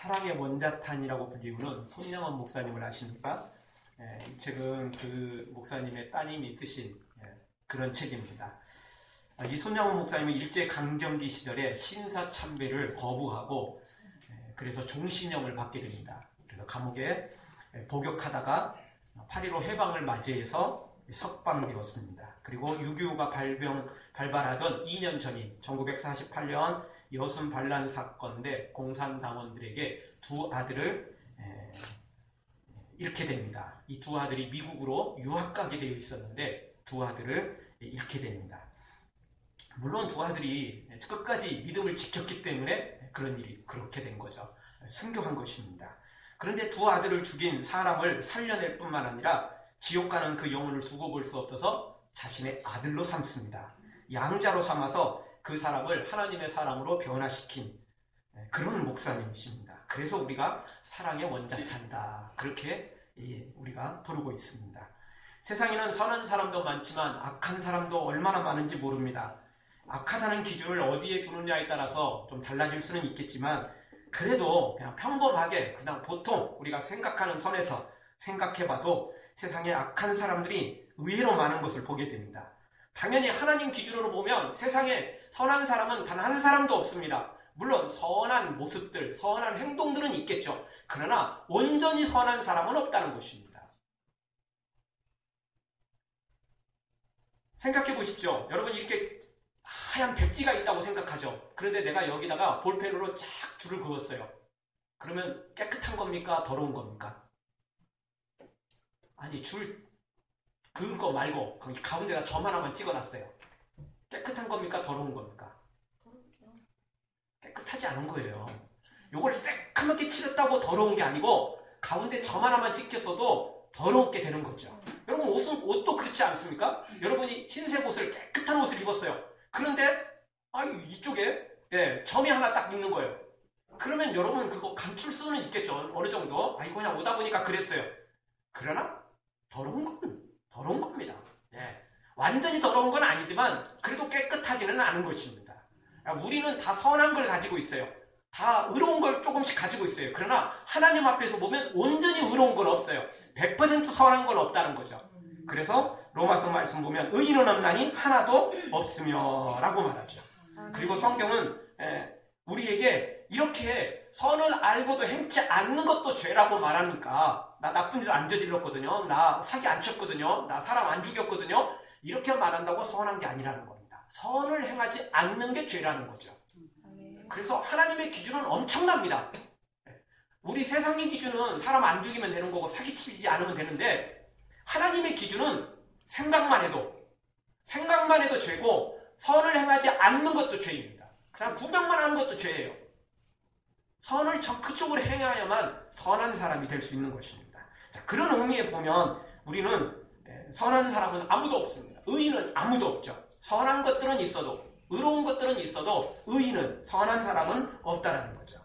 사랑의 원자탄이라고 불리우는 손영원 목사님을 아십니까? 이 책은 그 목사님의 따님이 쓰신 그런 책입니다. 이 손영원 목사님은 일제강점기 시절에 신사참배를 거부하고 그래서 종신형을 받게 됩니다. 그래서 감옥에 복역하다가 8.15 해방을 맞이해서 석방되었습니다. 그리고 6.25가 발발하던 2년 전인 1948년 여순 반란 사건대 공산당원들에게 두 아들을 잃게 됩니다. 이 두 아들이 미국으로 유학 가게 되어 있었는데 두 아들을 잃게 됩니다. 물론 두 아들이 끝까지 믿음을 지켰기 때문에 그런 일이 그렇게 된 거죠. 순교한 것입니다. 그런데 두 아들을 죽인 사람을 살려낼 뿐만 아니라 지옥 가는 그 영혼을 두고 볼 수 없어서 자신의 아들로 삼습니다. 양자로 삼아서 그 사람을 하나님의 사람으로 변화시킨 그런 목사님이십니다. 그래서 우리가 사랑의 원자탄이다, 그렇게 우리가 부르고 있습니다. 세상에는 선한 사람도 많지만 악한 사람도 얼마나 많은지 모릅니다. 악하다는 기준을 어디에 두느냐에 따라서 좀 달라질 수는 있겠지만 그래도 그냥 평범하게 그냥 보통 우리가 생각하는 선에서 생각해봐도 세상에 악한 사람들이 의외로 많은 것을 보게 됩니다. 당연히 하나님 기준으로 보면 세상에 선한 사람은 단 한 사람도 없습니다. 물론 선한 모습들, 선한 행동들은 있겠죠. 그러나 온전히 선한 사람은 없다는 것입니다. 생각해 보십시오. 여러분, 이렇게 하얀 백지가 있다고 생각하죠. 그런데 내가 여기다가 볼펜으로 쫙 줄을 그었어요. 그러면 깨끗한 겁니까? 더러운 겁니까? 아니, 줄 그은 거 말고 거기 가운데다 점 하나만 찍어놨어요. 깨끗한 겁니까? 더러운 겁니까? 깨끗하지 않은 거예요. 요걸 새까맣게 칠했다고 더러운 게 아니고 가운데 점 하나만 찍혔어도 더럽게 되는 거죠. 여러분, 옷도 그렇지 않습니까? 여러분이 흰색 옷을, 깨끗한 옷을 입었어요. 그런데 이쪽에 점이 하나 딱 있는 거예요. 그러면 여러분 그거 감출 수는 있겠죠. 어느 정도. 그냥 오다 보니까 그랬어요. 그러나 더러운 건 더러운 겁니다. 완전히 더러운 건 아니지만 그래도 깨끗하지는 않은 것입니다. 우리는 다 선한 걸 가지고 있어요. 다 의로운 걸 조금씩 가지고 있어요. 그러나 하나님 앞에서 보면 온전히 의로운 건 없어요. 100% 선한 건 없다는 거죠. 그래서 로마서 말씀 보면 의인은 없나니 하나도 없으며 라고 말하죠. 그리고 성경은 우리에게 이렇게 선을 알고도 행치 않는 것도 죄라고 말하니까, 나 나쁜 일 안 저질렀거든요, 나 사기 안 쳤거든요, 나 사람 안 죽였거든요, 이렇게 말한다고 선한 게 아니라는 겁니다. 선을 행하지 않는 게 죄라는 거죠. 그래서 하나님의 기준은 엄청납니다. 우리 세상의 기준은 사람 안 죽이면 되는 거고 사기치지 않으면 되는데, 하나님의 기준은 생각만 해도 죄고, 선을 행하지 않는 것도 죄입니다. 그냥 구경만 하는 것도 죄예요. 선을 적극적으로 행해야만 선한 사람이 될 수 있는 것입니다. 자, 그런 의미에 보면 우리는 선한 사람은 아무도 없습니다. 의인은 아무도 없죠. 선한 것들은 있어도, 의로운 것들은 있어도 의인은, 선한 사람은 없다는 거죠.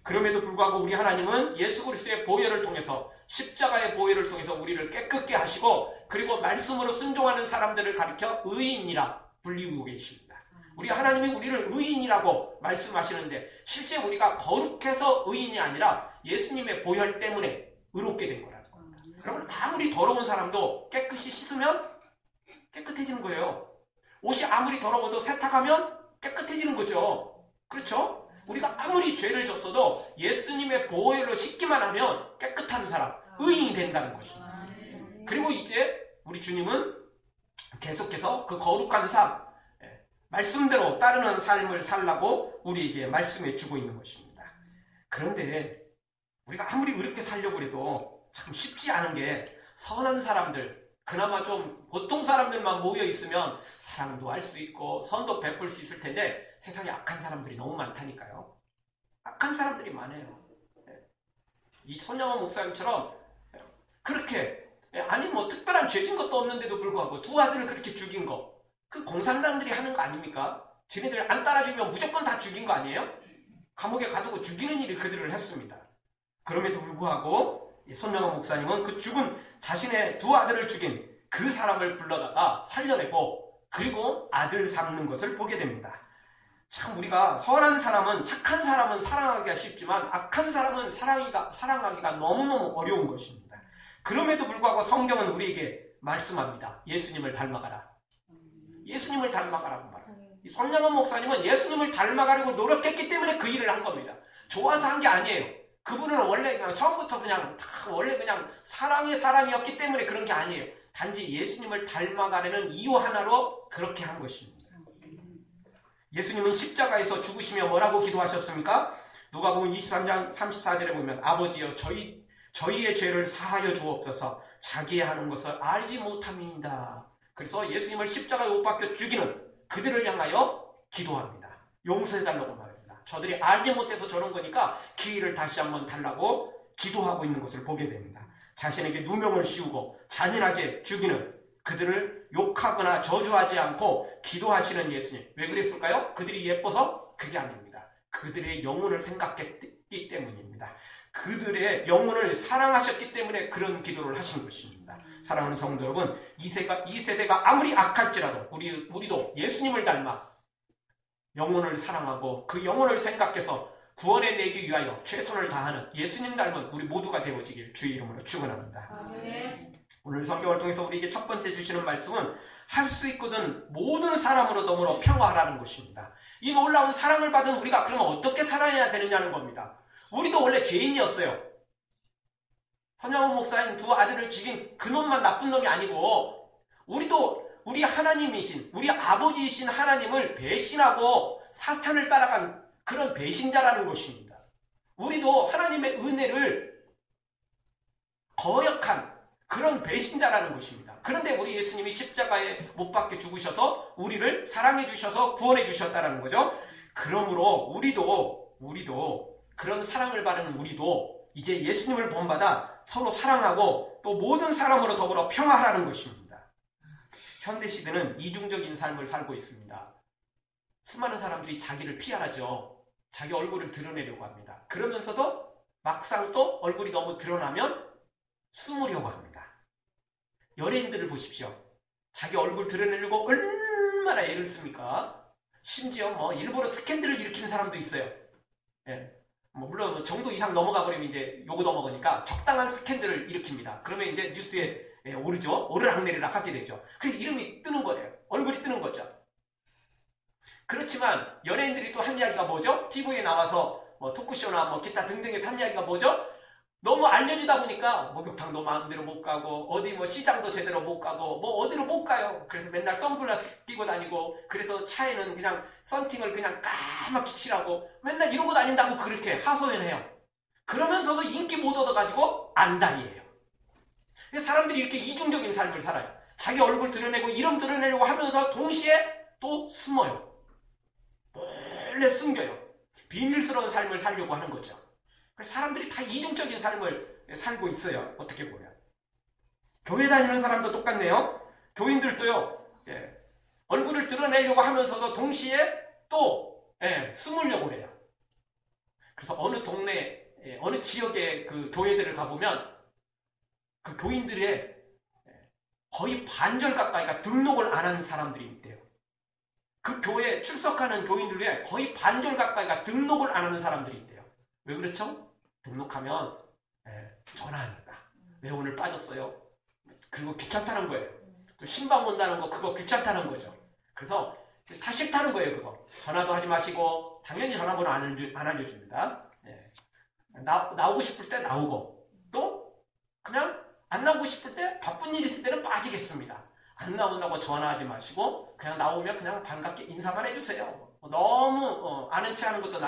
그럼에도 불구하고 우리 하나님은 예수 그리스도의 보혈을 통해서, 십자가의 보혈을 통해서 우리를 깨끗게 하시고, 그리고 말씀으로 순종하는 사람들을 가리켜 의인이라 불리우고 계십니다. 우리 하나님이 우리를 의인이라고 말씀하시는데, 실제 우리가 거룩해서 의인이 아니라 예수님의 보혈 때문에 의롭게 된 거라는 겁니다. 여러분, 아무리 더러운 사람도 깨끗이 씻으면 깨끗해지는 거예요. 옷이 아무리 더러워도 세탁하면 깨끗해지는 거죠. 그렇죠? 우리가 아무리 죄를 졌어도 예수님의 보혈로 씻기만 하면 깨끗한 사람, 의인이 된다는 것입니다. 그리고 이제 우리 주님은 계속해서 그 거룩한 삶, 말씀대로 따르는 삶을 살라고 우리에게 말씀해 주고 있는 것입니다. 그런데 우리가 아무리 그렇게 살려고 해도 참 쉽지 않은 게, 선한 사람들, 그나마 좀 보통 사람들만 모여 있으면 사랑도 할 수 있고 선도 베풀 수 있을 텐데, 세상에 악한 사람들이 너무 많다니까요. 악한 사람들이 많아요. 이 손영원 목사님처럼 그렇게, 아니 뭐 특별한 죄진 것도 없는데도 불구하고 두 아들을 그렇게 죽인 거, 그 공산당들이 하는 거 아닙니까? 지네들 안 따라주면 무조건 다 죽인 거 아니에요? 감옥에 가두고 죽이는 일을 그들을 했습니다. 그럼에도 불구하고 손영원 목사님은 그 죽은 자신의 두 아들을 죽인 그 사람을 불러다가 살려내고, 그리고 아들 삼는 것을 보게 됩니다. 참 우리가 선한 사람은, 착한 사람은 사랑하기가 쉽지만 악한 사람은 사랑하기가 너무너무 어려운 것입니다. 그럼에도 불구하고 성경은 우리에게 말씀합니다. 예수님을 닮아가라. 예수님을 닮아가라고 말합니다. 손양원 목사님은 예수님을 닮아가려고 노력했기 때문에 그 일을 한 겁니다. 좋아서 한 게 아니에요. 그분은 원래 그냥 처음부터 원래 그냥 사랑의 사람이었기 때문에 그런 게 아니에요. 단지 예수님을 닮아가려는 이유 하나로 그렇게 한 것입니다. 예수님은 십자가에서 죽으시며 뭐라고 기도하셨습니까? 누가복음 23장 34절에 보면 아버지여 저희의 죄를 사하여 주옵소서 자기의 하는 것을 알지 못함이니이다. 그래서 예수님을 십자가에 못 박혀 죽이는 그들을 향하여 기도합니다. 용서해달라고 말합니다. 저들이 알지 못해서 저런 거니까 기회를 다시 한번 달라고 기도하고 있는 것을 보게 됩니다. 자신에게 누명을 씌우고 잔인하게 죽이는 그들을 욕하거나 저주하지 않고 기도하시는 예수님. 왜 그랬을까요? 그들이 예뻐서? 그게 아닙니다. 그들의 영혼을 생각했기 때문입니다. 그들의 영혼을 사랑하셨기 때문에 그런 기도를 하신 것입니다. 사랑하는 성도 여러분, 이 세대가 아무리 악할지라도 우리도 예수님을 닮아 영혼을 사랑하고 그 영혼을 생각해서 구원에 내기 위하여 최선을 다하는 예수님 닮은 우리 모두가 되어지길 주의 이름으로 축원합니다. 아멘. 오늘 성경을 통해서 우리에게 첫 번째 주시는 말씀은 할 수 있거든 모든 사람으로 더불어 평화하라는 것입니다. 이 놀라운 사랑을 받은 우리가 그러면 어떻게 살아야 되느냐는 겁니다. 우리도 원래 죄인이었어요. 손양원 목사님 두 아들을 죽인 그놈만 나쁜 놈이 아니고 우리도 우리 하나님이신 우리 아버지이신 하나님을 배신하고 사탄을 따라간 그런 배신자라는 것입니다. 우리도 하나님의 은혜를 거역한 그런 배신자라는 것입니다. 그런데 우리 예수님이 십자가에 못 박혀 죽으셔서 우리를 사랑해 주셔서 구원해 주셨다는 거죠. 그러므로 우리도 그런 사랑을 받은 우리도 이제 예수님을 본받아 서로 사랑하고 또 모든 사람으로 더불어 평화하라는 것입니다. 현대시대는 이중적인 삶을 살고 있습니다. 수많은 사람들이 자기를 피하죠. 자기 얼굴을 드러내려고 합니다. 그러면서도 막상 또 얼굴이 너무 드러나면 숨으려고 합니다. 연예인들을 보십시오. 자기 얼굴 드러내려고 얼마나 애를 씁니까? 심지어 일부러 스캔들을 일으키는 사람도 있어요. 예. 물론 정도 이상 넘어가 버리면 이제 욕을 넘어가니까 적당한 스캔들을 일으킵니다. 그러면 이제 뉴스에 오르죠. 오르락내리락 하게 되죠. 그래서 이름이 뜨는 거예요. 얼굴이 뜨는 거죠. 그렇지만 연예인들이 또 한 이야기가 뭐죠? TV에 나와서 토크쇼나 기타 등등에서 한 이야기가 뭐죠? 너무 알려지다 보니까 목욕탕도 마음대로 못 가고 어디 시장도 제대로 못 가고 어디로 못 가요. 그래서 맨날 선글라스 끼고 다니고 그래서 차에는 그냥 썬팅을 그냥 까맣게 칠하고 맨날 이러고 다닌다고 그렇게 하소연해요. 그러면서도 인기 못 얻어가지고 안달이에요. 사람들이 이렇게 이중적인 삶을 살아요. 자기 얼굴 드러내고 이름 드러내려고 하면서 동시에 또 숨어요. 몰래 숨겨요. 비밀스러운 삶을 살려고 하는 거죠. 사람들이 다 이중적인 삶을 살고 있어요. 어떻게 보면. 교회 다니는 사람도 똑같네요. 교인들도요. 얼굴을 드러내려고 하면서도 동시에 또 숨으려고 해요. 그래서 어느 동네, 어느 지역의 그 교회들을 가보면 그 교인들의 거의 반절 가까이가 등록을 안 한 사람들이 있대요. 그 교회에 출석하는 교인들 중에 거의 반절 가까이가 등록을 안 하는 사람들이 있대요. 왜 그렇죠? 등록하면 전화합니다. 왜 오늘 빠졌어요? 그리고 귀찮다는 거예요. 또 신방 온다는 거 그거 귀찮다는 거죠. 그래서 다 싫다는 거예요. 그거 전화도 하지 마시고 당연히 전화번호 안 알려줍니다. 나오고 싶을 때 나오고 또 그냥 안 나오고 싶을 때 바쁜 일 있을 때는 빠지겠습니다. 안 나온다고 전화하지 마시고 그냥 나오면 그냥 반갑게 인사만 해주세요. 너무 아는 체 하는 것도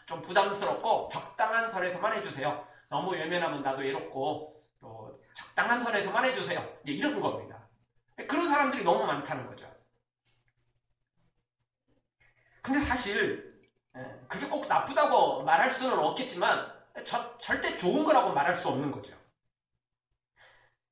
좀 부담스럽고 적당한 선에서만 해주세요. 너무 외면하면 나도 외롭고 또 적당한 선에서만 해주세요. 이런 겁니다. 그런 사람들이 너무 많다는 거죠. 근데 사실 그게 꼭 나쁘다고 말할 수는 없겠지만 절대 좋은 거라고 말할 수 없는 거죠.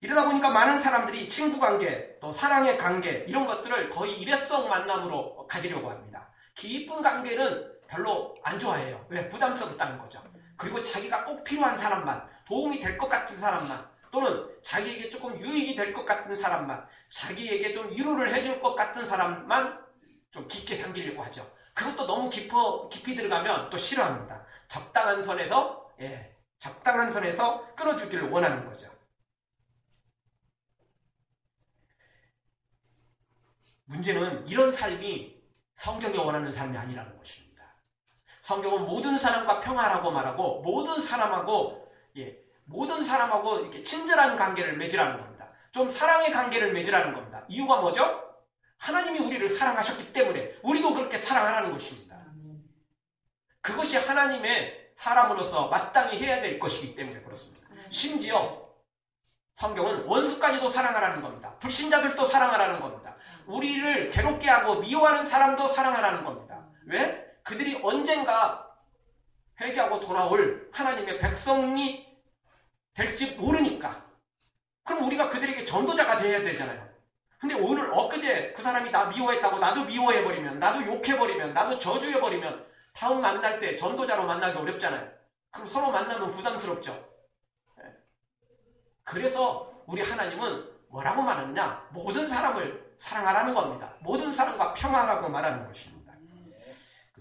이러다 보니까 많은 사람들이 친구 관계, 또 사랑의 관계 이런 것들을 거의 일회성 만남으로 가지려고 합니다. 깊은 관계는 별로 안 좋아해요. 왜? 부담스럽다는 거죠. 그리고 자기가 꼭 필요한 사람만, 도움이 될 것 같은 사람만, 또는 자기에게 조금 유익이 될 것 같은 사람만, 자기에게 좀 위로를 해줄 것 같은 사람만 좀 깊게 삼기려고 하죠. 그것도 너무 깊이 들어가면 또 싫어합니다. 적당한 선에서 적당한 선에서 끌어주기를 원하는 거죠. 문제는 이런 삶이 성경이 원하는 삶이 아니라는 것입니다. 성경은 모든 사람과 평화라고 말하고 모든 사람하고 이렇게 친절한 관계를 맺으라는 겁니다. 좀 사랑의 관계를 맺으라는 겁니다. 이유가 뭐죠? 하나님이 우리를 사랑하셨기 때문에 우리도 그렇게 사랑하라는 것입니다. 그것이 하나님의 사람으로서 마땅히 해야 될 것이기 때문에 그렇습니다. 심지어 성경은 원수까지도 사랑하라는 겁니다. 불신자들도 사랑하라는 겁니다. 우리를 괴롭게 하고 미워하는 사람도 사랑하라는 겁니다. 왜? 그들이 언젠가 회개하고 돌아올 하나님의 백성이 될지 모르니까. 그럼 우리가 그들에게 전도자가 되어야 되잖아요. 근데 오늘 엊그제 그 사람이 나 미워했다고 나도 미워해버리면, 나도 욕해버리면, 나도 저주해버리면 다음 만날 때 전도자로 만나기 어렵잖아요. 그럼 서로 만나면 부담스럽죠. 그래서 우리 하나님은 뭐라고 말하느냐? 모든 사람을 사랑하라는 겁니다. 모든 사람과 평화라고 말하는 것입니다.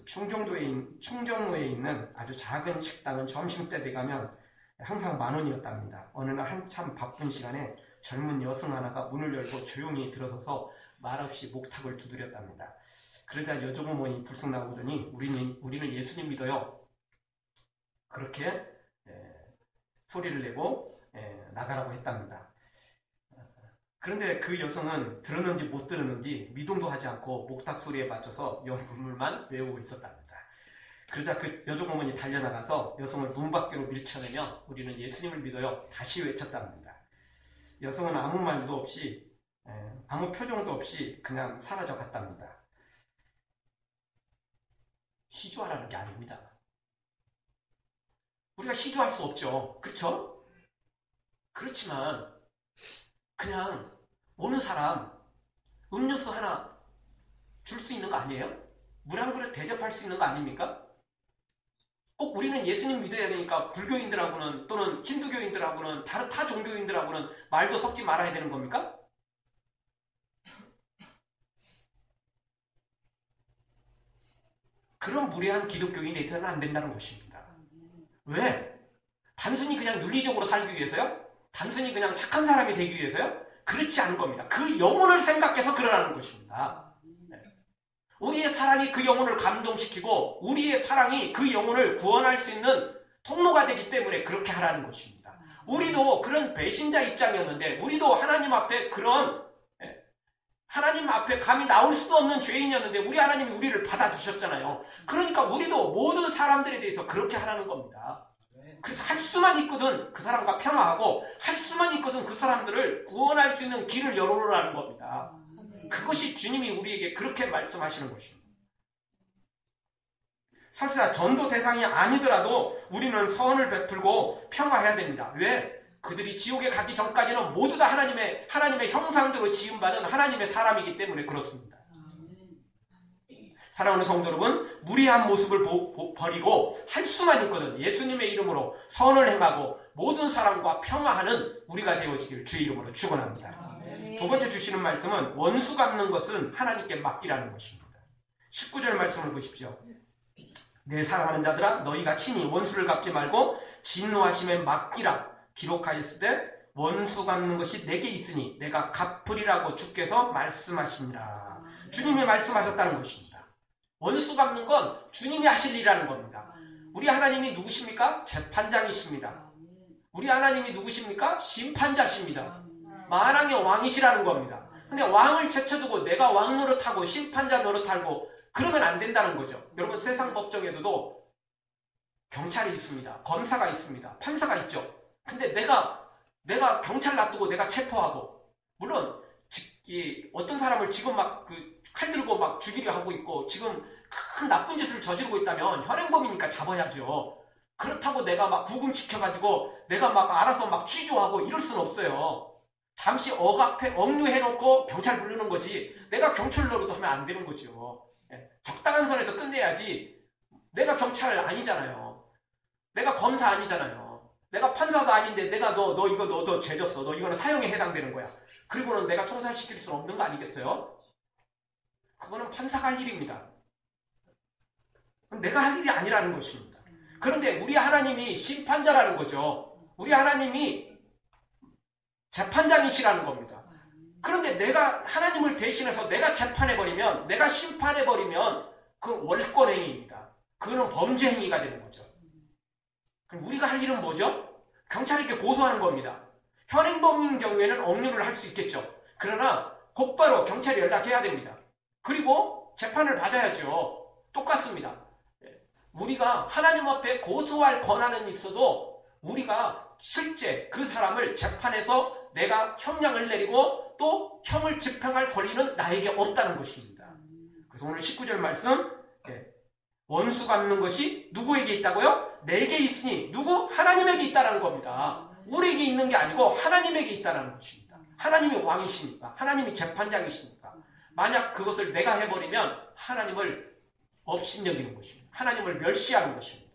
충정로에 있는 아주 작은 식당은 점심때 돼가면 항상 10,000원이었답니다. 어느 날 한참 바쁜 시간에 젊은 여성 하나가 문을 열고 조용히 들어서서 말없이 목탁을 두드렸답니다. 그러자 여종어머니 불쑥 나오더니 우리는 예수님 믿어요. 그렇게 소리를 내고 나가라고 했답니다. 그런데 그 여성은 들었는지 못 들었는지 미동도 하지 않고 목탁 소리에 맞춰서 영문만 외우고 있었답니다. 그러자 그 여종어머니 달려나가서 여성을 문 밖으로 밀쳐내며 우리는 예수님을 믿어요. 다시 외쳤답니다. 여성은 아무 말도 없이 아무 표정도 없이 그냥 사라져 갔답니다. 시주하라는 게 아닙니다. 우리가 시주할 수 없죠. 그렇죠? 그렇지만 그냥 오는 사람 음료수 하나 줄 수 있는 거 아니에요? 물 한 그릇 대접할 수 있는 거 아닙니까? 꼭 우리는 예수님 믿어야 되니까 불교인들하고는 또는 힌두교인들하고는 다른 타 종교인들하고는 말도 섞지 말아야 되는 겁니까? 그런 무례한 기독교인이 되서는 안 된다는 것입니다. 왜? 단순히 그냥 윤리적으로 살기 위해서요? 단순히 그냥 착한 사람이 되기 위해서요? 그렇지 않은 겁니다. 그 영혼을 생각해서 그러라는 것입니다. 우리의 사랑이 그 영혼을 감동시키고 우리의 사랑이 그 영혼을 구원할 수 있는 통로가 되기 때문에 그렇게 하라는 것입니다. 우리도 그런 배신자 입장이었는데 우리도 하나님 앞에 하나님 앞에 감히 나올 수도 없는 죄인이었는데 우리 하나님이 우리를 받아주셨잖아요. 그러니까 우리도 모든 사람들에 대해서 그렇게 하라는 겁니다. 그래서 할 수만 있거든 그 사람과 평화하고 할 수만 있거든 그 사람들을 구원할 수 있는 길을 열어놓으라는 겁니다. 그것이 주님이 우리에게 그렇게 말씀하시는 것입니다. 설사 전도 대상이 아니더라도 우리는 선을 베풀고 평화해야 됩니다. 왜? 그들이 지옥에 가기 전까지는 모두 다 하나님의 형상대로 지음받은 하나님의 사람이기 때문에 그렇습니다. 사랑하는 성도 여러분, 무리한 모습을 버리고 할 수만 있거든 예수님의 이름으로 선을 행하고 모든 사람과 평화하는 우리가 되어지기를 주의 이름으로 축원합니다. 두 번째 주시는 말씀은 원수 갚는 것은 하나님께 맡기라는 것입니다. 19절 말씀을 보십시오. 내 사랑하는 자들아 너희가 친히 원수를 갚지 말고 진노하심에 맡기라. 기록하였으되 원수 갚는 것이 내게 있으니 내가 갚으리라고 주께서 말씀하시니라. 주님이 말씀하셨다는 것입니다. 원수 갚는 건 주님이 하실 일이라는 겁니다. 우리 하나님이 누구십니까? 재판장이십니다. 우리 하나님이 누구십니까? 심판자십니다. 만왕의 왕이시라는 겁니다. 근데 왕을 제쳐두고 내가 왕 노릇하고 심판자 노릇하고 그러면 안 된다는 거죠. 여러분 세상 법정에도 경찰이 있습니다. 검사가 있습니다. 판사가 있죠. 근데 내가 경찰 놔두고 내가 체포하고 물론 어떤 사람을 지금 막 칼 들고 막 죽이려 하고 있고 지금 큰 나쁜 짓을 저지르고 있다면 현행범이니까 잡아야죠. 그렇다고 내가 막 구금시켜가지고 내가 막 알아서 막 취조하고 이럴 수는 없어요. 잠시 억류해놓고 경찰 부르는 거지 내가 경찰 노릇도 하면 안 되는 거죠. 적당한 선에서 끝내야지. 내가 경찰 아니잖아요. 내가 검사 아니잖아요. 내가 판사도 아닌데 내가 너 죄졌어. 너 이거는 사형에 해당되는 거야. 그리고는 내가 총살시킬 수는 없는 거 아니겠어요? 그거는 판사가 할 일입니다. 그럼 내가 할 일이 아니라는 것입니다. 그런데 우리 하나님이 심판자라는 거죠. 우리 하나님이 재판장이시라는 겁니다. 그런데 내가 하나님을 대신해서 내가 재판해버리면, 내가 심판해버리면 그건 월권행위입니다. 그거는 범죄 행위가 되는 거죠. 그럼 우리가 할 일은 뭐죠? 경찰에게 고소하는 겁니다. 현행범인 경우에는 억류를 할 수 있겠죠. 그러나 곧바로 경찰에 연락해야 됩니다. 그리고 재판을 받아야죠. 똑같습니다. 우리가 하나님 앞에 고소할 권한은 있어도 우리가 실제 그 사람을 재판해서 내가 형량을 내리고 또 형을 집행할 권리는 나에게 없다는 것입니다. 그래서 오늘 19절 말씀, 원수 갚는 것이 누구에게 있다고요? 내게 있으니 누구? 하나님에게 있다는 겁니다. 우리에게 있는 게 아니고 하나님에게 있다는 것입니다. 하나님이 왕이시니까, 하나님이 재판장이시니까. 만약 그것을 내가 해버리면 하나님을 업신여기는 것입니다. 하나님을 멸시하는 것입니다.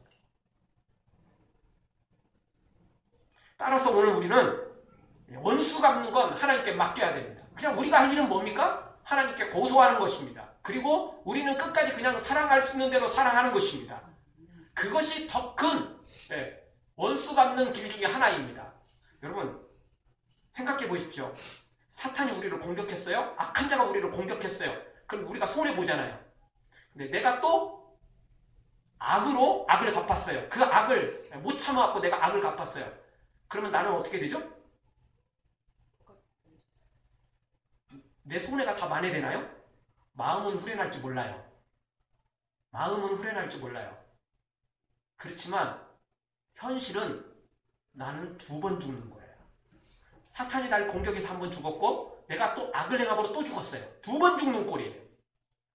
따라서 오늘 우리는 원수 갚는 건 하나님께 맡겨야 됩니다. 그냥 우리가 할 일은 뭡니까? 하나님께 고소하는 것입니다. 그리고 우리는 끝까지 그냥 사랑할 수 있는 대로 사랑하는 것입니다. 그것이 더 큰 원수 갚는 길 중에 하나입니다. 여러분 생각해 보십시오. 사탄이 우리를 공격했어요. 악한 자가 우리를 공격했어요. 그럼 우리가 손해보잖아요. 근데 내가 또 악으로 악을 갚았어요. 그 악을 못 참아갖고 내가 악을 갚았어요. 그러면 나는 어떻게 되죠? 내 손해가 다 만회되나요? 마음은 후련할지 몰라요. 마음은 후련할지 몰라요. 그렇지만 현실은 나는 2번 죽는 거예요. 사탄이 날 공격해서 1번 죽었고 내가 또 악을 행함으로 또 죽었어요. 2번 죽는 꼴이에요.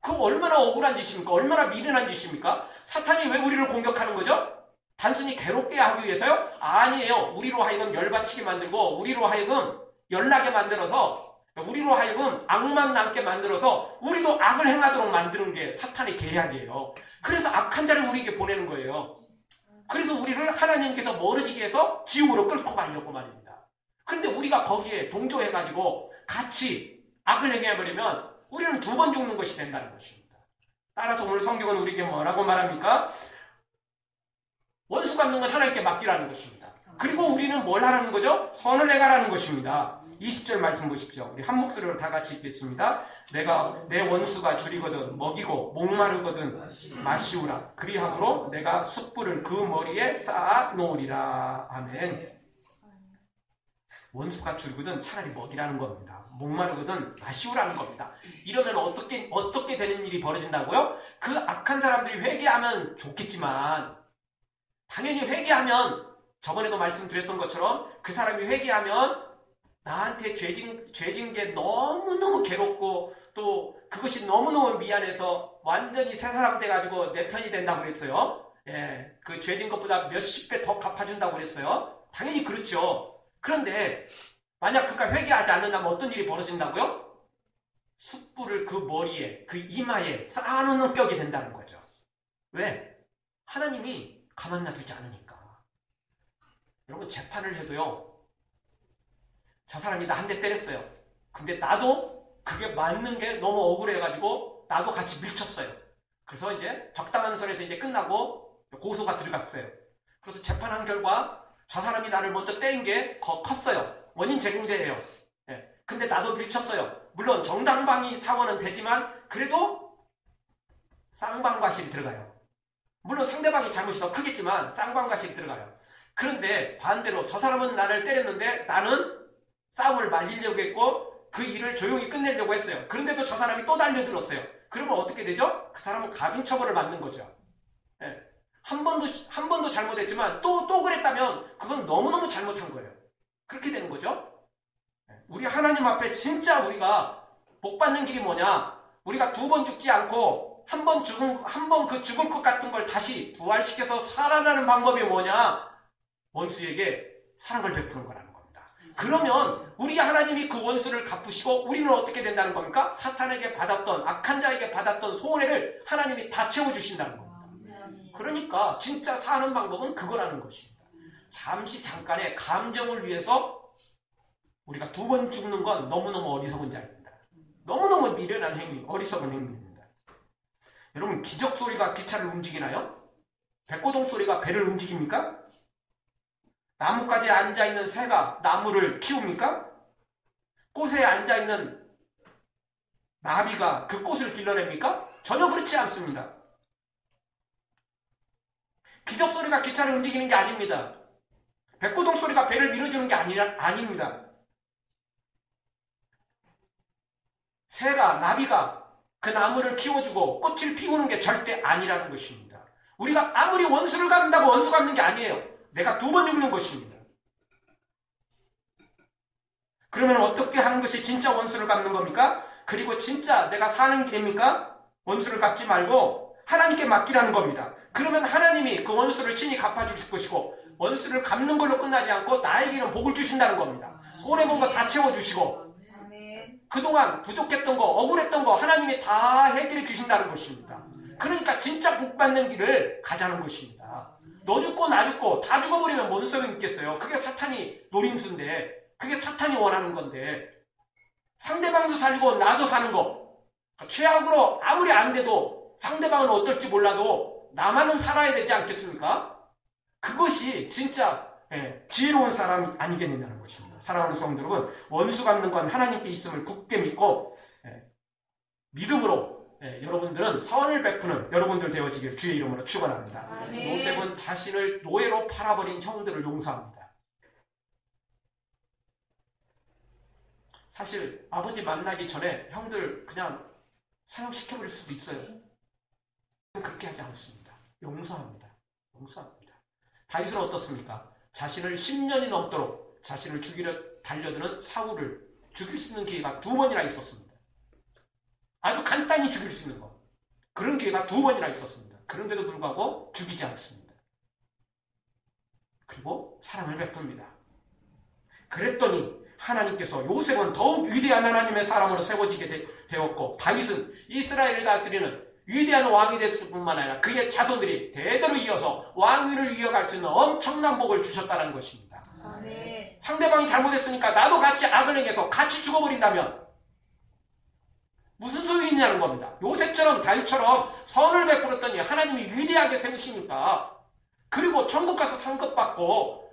그럼 얼마나 억울한 짓입니까? 얼마나 미련한 짓입니까? 사탄이 왜 우리를 공격하는 거죠? 단순히 괴롭게 하기 위해서요? 아니에요. 우리로 하여금 열받치게 만들고 우리로 하여금 열나게 만들어서 우리로 하여금 악만 남게 만들어서 우리도 악을 행하도록 만드는 게 사탄의 계략이에요. 그래서 악한 자를 우리에게 보내는 거예요. 그래서 우리를 하나님께서 멀어지게 해서 지옥으로 끌고 가려고 말입니다. 근데 우리가 거기에 동조해가지고 같이 악을 행해버리면 우리는 2번 죽는 것이 된다는 것입니다. 따라서 오늘 성경은 우리에게 뭐라고 말합니까? 원수 갚는 건 하나님께 맡기라는 것입니다. 그리고 우리는 뭘 하라는 거죠? 선을 행하라는 것입니다. 20절 말씀 보십시오. 우리 한 목소리로 다 같이 읽겠습니다. 내가 내 원수가 줄이거든 먹이고 목마르거든 마시우라. 그리함으로 내가 숯불을 그 머리에 쌓아 놓으리라. 아멘. 원수가 줄이거든 차라리 먹이라는 겁니다. 목마르거든 마시우라는 겁니다. 이러면 어떻게 되는 일이 벌어진다고요? 그 악한 사람들이 회개하면 좋겠지만 당연히 회개하면 저번에도 말씀드렸던 것처럼 그 사람이 회개하면 나한테 죄진 게 너무너무 괴롭고 또 그것이 너무너무 미안해서 완전히 새 사람 돼가지고 내 편이 된다고 그랬어요. 그 죄진 것보다 몇십 배 더 갚아준다고 그랬어요. 당연히 그렇죠. 그런데 만약 그가 회개하지 않는다면 어떤 일이 벌어진다고요? 숯불을 그 머리에, 그 이마에 쌓아놓는 격이 된다는 거죠. 왜? 하나님이 가만 놔두지 않으니까. 여러분 재판을 해도요. 저 사람이 나 한 대 때렸어요. 근데 나도 그게 맞는 게 너무 억울해가지고 나도 같이 밀쳤어요. 그래서 이제 적당한 선에서 이제 끝나고 고소가 들어갔어요. 그래서 재판한 결과 저 사람이 나를 먼저 때린 게 컸어요. 원인 제공죄예요. 근데 나도 밀쳤어요. 물론 정당방위 사고는 되지만 그래도 쌍방과실이 들어가요. 물론 상대방이 잘못이 더 크겠지만 쌍방과실이 들어가요. 그런데 반대로 저 사람은 나를 때렸는데 나는 싸움을 말리려고 했고 그 일을 조용히 끝내려고 했어요. 그런데도 저 사람이 또 달려들었어요. 그러면 어떻게 되죠? 그 사람은 가중처벌을 받는 거죠. 한 번도 잘못했지만 또 그랬다면 그건 너무너무 잘못한 거예요. 그렇게 되는 거죠. 우리 하나님 앞에 진짜 우리가 복 받는 길이 뭐냐? 우리가 2번 죽지 않고 한 번 그 죽을 것 같은 걸 다시 부활시켜서 살아나는 방법이 뭐냐? 원수에게 사랑을 베푸는 거라는 겁니다. 그러면 우리 하나님이 그 원수를 갚으시고 우리는 어떻게 된다는 겁니까? 사탄에게 받았던 악한 자에게 받았던 손해를 하나님이 다 채워주신다는 겁니다. 그러니까 진짜 사는 방법은 그거라는 것입니다. 잠깐의 감정을 위해서 우리가 2번 죽는 건 너무너무 어리석은 자입니다. 너무너무 미련한 행위, 어리석은 행위입니다. 여러분, 기적 소리가 기차를 움직이나요? 백고동 소리가 배를 움직입니까? 나뭇가지에 앉아있는 새가 나무를 키웁니까? 꽃에 앉아있는 나비가 그 꽃을 길러냅니까? 전혀 그렇지 않습니다. 기적 소리가 기차를 움직이는 게 아닙니다. 백고동 소리가 배를 밀어주는 게 아닙니다. 새가, 나비가 그 나무를 키워주고 꽃을 피우는 게 절대 아니라는 것입니다. 우리가 아무리 원수를 갚는다고 원수 갚는 게 아니에요. 내가 2번 죽는 것입니다. 그러면 어떻게 하는 것이 진짜 원수를 갚는 겁니까? 그리고 진짜 내가 사는 길입니까? 원수를 갚지 말고 하나님께 맡기라는 겁니다. 그러면 하나님이 그 원수를 친히 갚아주실 것이고, 원수를 갚는 걸로 끝나지 않고 나에게는 복을 주신다는 겁니다. 손해본 거 다 채워주시고, 그동안 부족했던 거, 억울했던 거 하나님이 다 해결해 주신다는 것입니다. 그러니까 진짜 복 받는 길을 가자는 것입니다. 너 죽고 나 죽고 다 죽어버리면 뭔 소용이 있겠어요. 그게 사탄이 노림수인데, 그게 사탄이 원하는 건데, 상대방도 살리고 나도 사는 거, 최악으로 아무리 안 돼도 상대방은 어떨지 몰라도 나만은 살아야 되지 않겠습니까? 그것이 진짜 지혜로운 사람이 아니겠느냐는 것입니다. 사랑하는 성도 여러분, 원수 갚는 건 하나님께 있음을 굳게 믿고 믿음으로 여러분들은 선을 베푸는 여러분들 되어지길 주의 이름으로 축원합니다. 요셉은 자신을 노예로 팔아버린 형들을 용서합니다. 사실 아버지 만나기 전에 형들 그냥 사형시켜버릴 수도 있어요. 그렇게 하지 않습니다. 용서합니다. 용서합니다. 다윗은 어떻습니까? 자신을 10년이 넘도록 자신을 죽이려 달려드는 사울을 죽일 수 있는 기회가 2번이나 있었습니다. 아주 간단히 죽일 수 있는 것. 그런 기회가 2번이나 있었습니다. 그런데도 불구하고 죽이지 않습니다. 그리고 사랑을 베풉니다. 그랬더니 하나님께서 요셉은 더욱 위대한 하나님의 사람으로 세워지게 되었고, 다윗은 이스라엘을 다스리는 위대한 왕이 됐을 뿐만 아니라 그의 자손들이 대대로 이어서 왕위를 이어갈 수 있는 엄청난 복을 주셨다는 것입니다. 아멘. 상대방이 잘못했으니까 나도 같이 악을 행해서 같이 죽어버린다면 무슨 소용이 있냐는 겁니다. 요셉처럼 다윗처럼 선을 베풀었더니 하나님이 위대하게 세우시니까, 그리고 천국 가서 상급 받고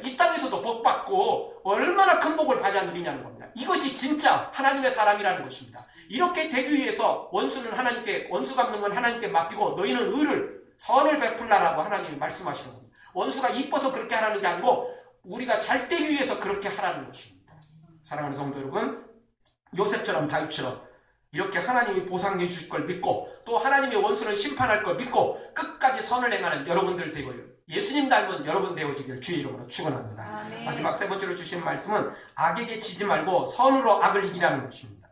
이 땅에서도 복 받고 얼마나 큰 복을 받아 누리냐는 겁니다. 이것이 진짜 하나님의 사람이라는 것입니다. 이렇게 되기 위해서 원수 갚는 건 하나님께 맡기고 너희는 의를, 선을 베풀라라고 하나님이 말씀하시는 겁니다. 원수가 이뻐서 그렇게 하라는 게 아니고 우리가 잘 되기 위해서 그렇게 하라는 것입니다. 사랑하는 성도 여러분, 요셉처럼 다윗처럼 이렇게 하나님이 보상해 주실 걸 믿고, 또 하나님이 원수를 심판할 걸 믿고 끝까지 선을 행하는 여러분들 되고요, 예수님 닮은 여러분 되어지길 주의 이름으로 축원합니다. 아멘. 마지막 3번째로 주신 말씀은 악에게 지지 말고 선으로 악을 이기라는 것입니다.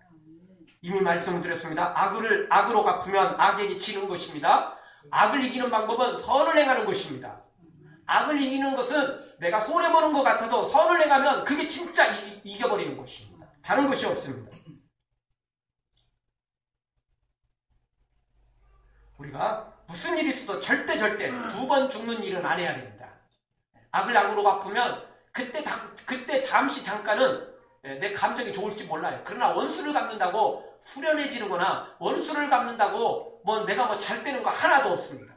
이미 말씀을 드렸습니다. 악으로 갚으면 악에게 지는 것입니다. 악을 이기는 방법은 선을 행하는 것입니다. 악을 이기는 것은 내가 손해보는 것 같아도 선을 행하면 그게 진짜 이겨버리는 것입니다. 다른 것이 없습니다. 우리가 무슨 일이 있어도 절대 2번 죽는 일은 안 해야 됩니다. 악을 악으로 갚으면 그때 잠시 잠깐은 내 감정이 좋을지 몰라요. 그러나 원수를 갚는다고 후련해지는 거나 원수를 갚는다고 내가 잘 되는 거 하나도 없습니다.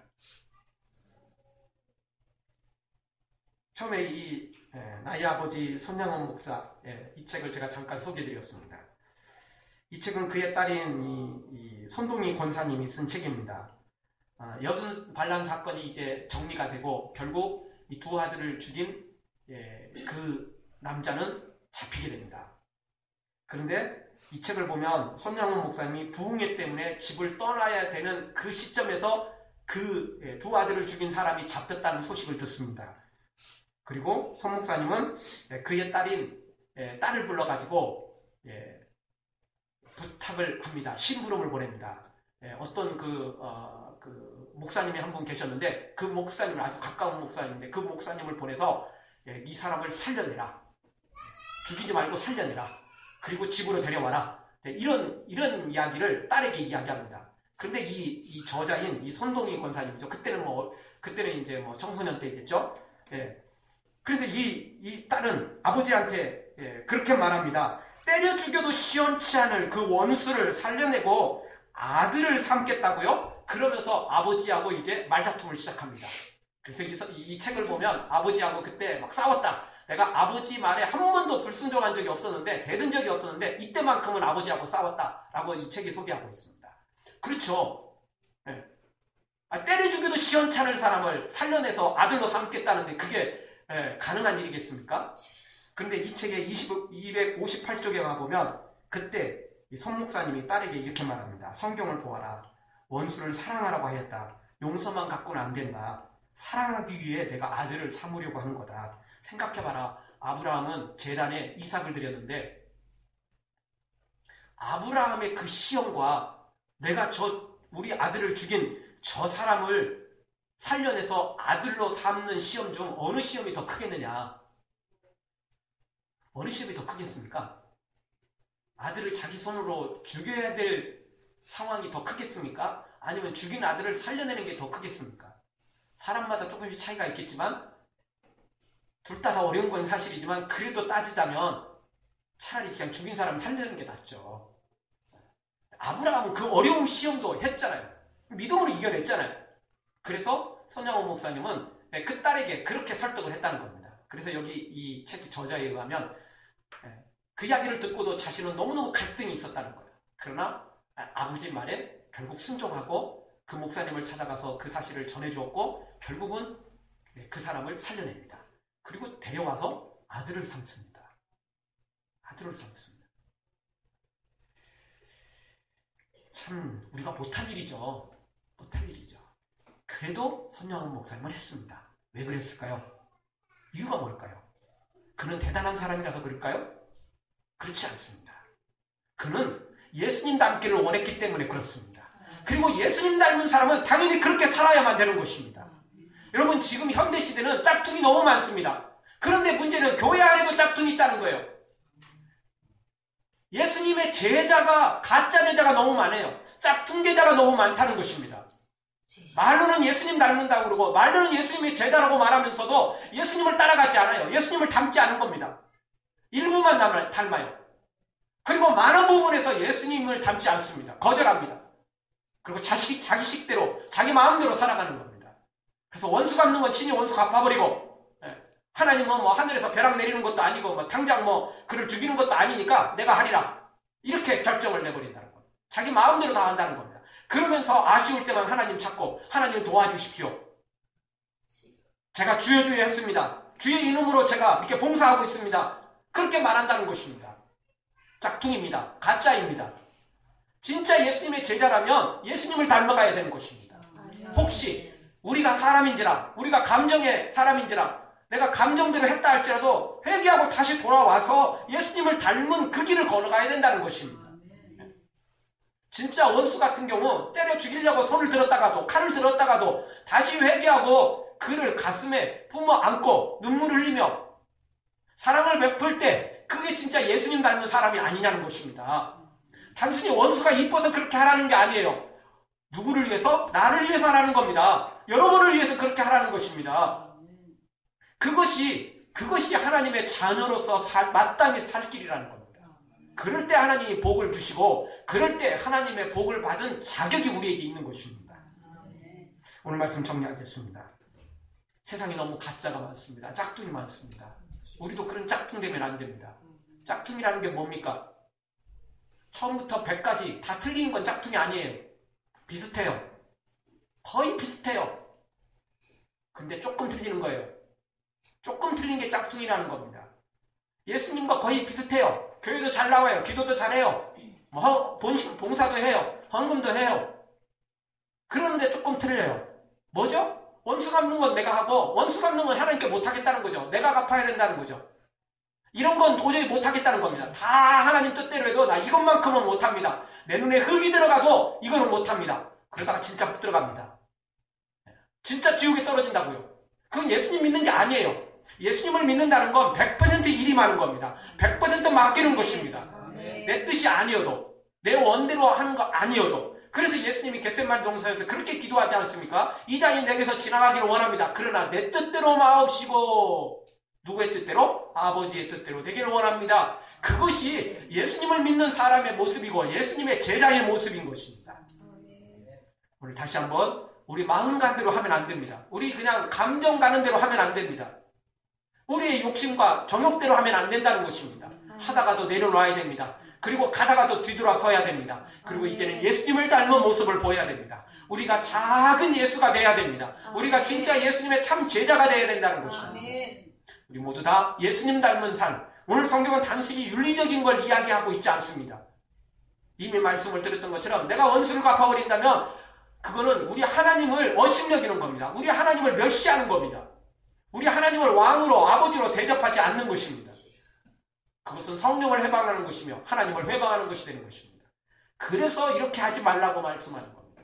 처음에 나의 아버지 손양원 목사 이 책을 제가 잠깐 소개해드렸습니다. 이 책은 그의 딸인 이 손동희 권사님이 쓴 책입니다. 여순 반란 사건이 이제 정리가 되고 결국 이 2 아들을 죽인 그 남자는 잡히게 됩니다. 그런데 이 책을 보면 손양원 목사님이 부흥회 때문에 집을 떠나야 되는 그 시점에서 그 2 아들을 죽인 사람이 잡혔다는 소식을 듣습니다. 그리고 손 목사님은 그의 딸을 불러가지고 부탁을 합니다. 심부름을 보냅니다. 어떤 그 목사님이 한 분 계셨는데, 그 목사님을, 아주 가까운 목사님인데 그 목사님을 보내서 이 사람을 살려내라. 죽이지 말고 살려내라. 그리고 집으로 데려와라. 이런 이야기를 딸에게 이야기합니다. 그런데 이 저자인 이 손동희 권사님이죠. 그때는 이제 청소년 때겠죠. 그래서 이 딸은 아버지한테 그렇게 말합니다. 때려 죽여도 시원치 않을 그 원수를 살려내고 아들을 삼겠다고요? 그러면서 아버지하고 이제 말다툼을 시작합니다. 그래서 이 책을 보면 아버지하고 그때 막 싸웠다. 내가 아버지 말에 한 번도 불순종한 적이 없었는데, 대든 적이 없었는데 이때만큼은 아버지하고 싸웠다라고 이 책이 소개하고 있습니다. 그렇죠. 네. 때려 죽여도 시원찮을 사람을 살려내서 아들로 삼겠다는데 그게 가능한 일이겠습니까? 그런데 이 책의 258쪽에 가보면 그때 송 목사님이 딸에게 이렇게 말합니다. 성경을 보아라. 원수를 사랑하라고 하였다. 용서만 갖고는 안 된다. 사랑하기 위해 내가 아들을 삼으려고 하는 거다. 생각해봐라. 아브라함은 제단에 이삭을 드렸는데 아브라함의 그 시험과 내가 우리 아들을 죽인 저 사람을 살려내서 아들로 삼는 시험 중 어느 시험이 더 크겠느냐? 어느 시험이 더 크겠습니까? 아들을 자기 손으로 죽여야 될 상황이 더 크겠습니까? 아니면 죽인 아들을 살려내는 게 더 크겠습니까? 사람마다 조금씩 차이가 있겠지만 둘 다 어려운 건 사실이지만 그래도 따지자면 차라리 그냥 죽인 사람 살리는 게 낫죠. 아브라함은 그 어려운 시험도 했잖아요. 믿음으로 이겨냈잖아요. 그래서 손양원 목사님은 그 딸에게 그렇게 설득을 했다는 겁니다. 그래서 여기 이 책 저자에 의하면 그 이야기를 듣고도 자신은 너무너무 갈등이 있었다는 거예요. 그러나 아버지 말에 결국 순종하고 그 목사님을 찾아가서 그 사실을 전해주었고 결국은 그 사람을 살려냅니다. 그리고 데려와서 아들을 삼습니다. 아들을 삼습니다. 참 우리가 못할 일이죠. 못할 일이죠. 그래도 손양원 목사님은 했습니다. 왜 그랬을까요? 이유가 뭘까요? 그는 대단한 사람이라서 그럴까요? 그렇지 않습니다. 그는 예수님 닮기를 원했기 때문에 그렇습니다. 그리고 예수님 닮은 사람은 당연히 그렇게 살아야만 되는 것입니다. 여러분 지금 현대시대는 짝퉁이 너무 많습니다. 그런데 문제는 교회 안에도 짝퉁이 있다는 거예요. 예수님의 제자가 가짜 제자가 너무 많아요. 짝퉁 제자가 너무 많다는 것입니다. 말로는 예수님 닮는다고 그러고 말로는 예수님의 제자라고 말하면서도 예수님을 따라가지 않아요. 예수님을 닮지 않은 겁니다. 일부만 닮아요. 그리고 많은 부분에서 예수님을 닮지 않습니다. 거절합니다. 그리고 자기 식대로 자기 마음대로 살아가는 겁니다. 그래서 원수 갚는 건 친히 원수 갚아버리고 하나님은 뭐 하늘에서 벼락 내리는 것도 아니고 뭐 당장 뭐 그를 죽이는 것도 아니니까 내가 하리라 이렇게 결정을 내버린다는 겁니다. 자기 마음대로 다 한다는 겁니다. 그러면서 아쉬울 때만 하나님 찾고 하나님 도와주십시오. 제가 주여 했습니다. 주의 이름으로 제가 이렇게 봉사하고 있습니다. 그렇게 말한다는 것입니다. 짝퉁입니다. 가짜입니다. 진짜 예수님의 제자라면 예수님을 닮아가야 되는 것입니다. 혹시 우리가 사람인지라 우리가 감정의 사람인지라 내가 감정대로 했다 할지라도 회개하고 다시 돌아와서 예수님을 닮은 그 길을 걸어가야 된다는 것입니다. 진짜 원수 같은 경우 때려 죽이려고 손을 들었다가도 칼을 들었다가도 다시 회개하고 그를 가슴에 품어 안고 눈물 흘리며 사랑을 베풀 때 그게 진짜 예수님 닮은 사람이 아니냐는 것입니다. 단순히 원수가 이뻐서 그렇게 하라는 게 아니에요. 누구를 위해서? 나를 위해서 하라는 겁니다. 여러분을 위해서 그렇게 하라는 것입니다. 그것이 하나님의 자녀로서 마땅히 살 길이라는 겁니다. 그럴 때 하나님이 복을 주시고 그럴 때 하나님의 복을 받은 자격이 우리에게 있는 것입니다. 오늘 말씀 정리하겠습니다. 세상에 너무 가짜가 많습니다. 짝퉁이 많습니다. 우리도 그런 짝퉁 되면 안 됩니다. 짝퉁이라는 게 뭡니까? 처음부터 100까지 다 틀린 건 짝퉁이 아니에요. 비슷해요. 거의 비슷해요. 근데 조금 틀리는 거예요. 조금 틀린 게 짝퉁이라는 겁니다. 예수님과 거의 비슷해요. 교회도 잘 나와요. 기도도 잘해요. 봉사도 해요. 헌금도 해요. 그러는데 조금 틀려요. 뭐죠? 원수 갚는 건 내가 하고 원수 갚는 건 하나님께 못하겠다는 거죠. 내가 갚아야 된다는 거죠. 이런 건 도저히 못하겠다는 겁니다. 다 하나님 뜻대로 해도 나 이것만큼은 못합니다. 내 눈에 흙이 들어가도 이거는 못합니다. 그러다가 진짜 못 들어갑니다. 진짜 지옥에 떨어진다고요. 그건 예수님 믿는 게 아니에요. 예수님을 믿는다는 건 100% 일이 많은 겁니다. 100% 맡기는 것입니다. 내 뜻이 아니어도 내 원대로 하는 거 아니어도. 그래서 예수님이 겟세마네 동산에서 그렇게 기도하지 않습니까? 이 잔이 내게서 지나가기를 원합니다. 그러나 내 뜻대로 마옵시고 누구의 뜻대로? 아버지의 뜻대로 되기를 원합니다. 그것이 예수님을 믿는 사람의 모습이고 예수님의 제자의 모습인 것입니다. 오늘 다시 한번 우리 마음 가는 대로 하면 안 됩니다. 우리 그냥 감정 가는 대로 하면 안 됩니다. 우리의 욕심과 정욕대로 하면 안 된다는 것입니다. 하다가도 내려놔야 됩니다. 그리고 가다가도 뒤돌아서야 됩니다. 그리고 이제는 예수님을 닮은 모습을 보여야 됩니다. 우리가 작은 예수가 돼야 됩니다. 우리가 진짜 예수님의 참 제자가 돼야 된다는 것입니다. 우리 모두 다 예수님 닮은 삶. 오늘 성경은 단순히 윤리적인 걸 이야기하고 있지 않습니다. 이미 말씀을 드렸던 것처럼 내가 원수를 갚아버린다면 그거는 우리 하나님을 업신여기는 겁니다. 우리 하나님을 멸시하는 겁니다. 우리 하나님을 왕으로 아버지로 대접하지 않는 것입니다. 그것은 성령을 해방하는 것이며 하나님을 회방하는 것이 되는 것입니다. 그래서 이렇게 하지 말라고 말씀하는 겁니다.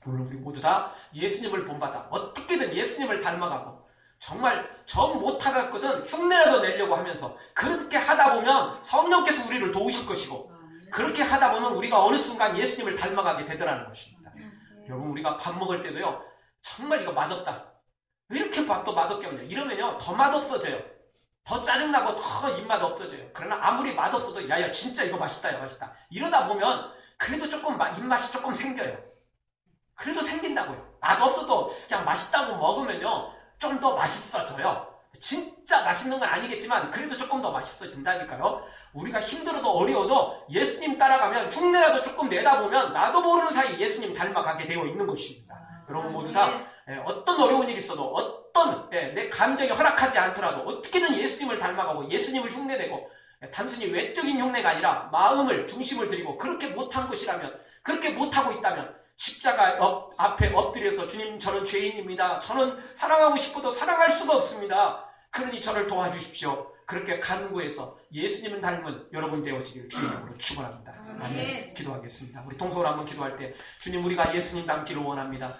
오늘 우리 모두 다 예수님을 본받아 어떻게든 예수님을 닮아가고 정말 정 못하겠거든 흉내라도 내려고 하면서 그렇게 하다 보면 성령께서 우리를 도우실 것이고 그렇게 하다 보면 우리가 어느 순간 예수님을 닮아가게 되더라는 것입니다. 여러분 우리가 밥 먹을 때도요 정말 이거 맛없다. 왜 이렇게 밥도 맛없게 없냐 이러면요 더 맛없어져요. 더 짜증나고 더 입맛 없어져요. 그러나 아무리 맛없어도 야야 진짜 이거 맛있다 맛있다 이러다 보면 그래도 조금 입맛이 조금 생겨요. 그래도 생긴다고요. 맛없어도 그냥 맛있다고 먹으면요 좀 더 맛있어져요. 진짜 맛있는 건 아니겠지만 그래도 조금 더 맛있어진다니까요. 우리가 힘들어도 어려워도 예수님 따라가면 흉내라도 조금 내다 보면 나도 모르는 사이 예수님 닮아가게 되어 있는 것입니다. 여러분 모두 다 어떤 어려운 일이 있어도 어떤 내 감정이 허락하지 않더라도 어떻게든 예수님을 닮아가고 예수님을 흉내내고 단순히 외적인 흉내가 아니라 마음을 중심을 들이고 그렇게 못한 것이라면 그렇게 못하고 있다면 십자가 앞에 엎드려서 주님 저는 죄인입니다. 저는 사랑하고 싶어도 사랑할 수가 없습니다. 그러니 저를 도와주십시오. 그렇게 간구해서 예수님을 닮은 여러분 되어지기를 주님으로 축원합니다. 아멘. 기도하겠습니다. 우리 동서로 한번 기도할 때 주님 우리가 예수님 닮기를 원합니다.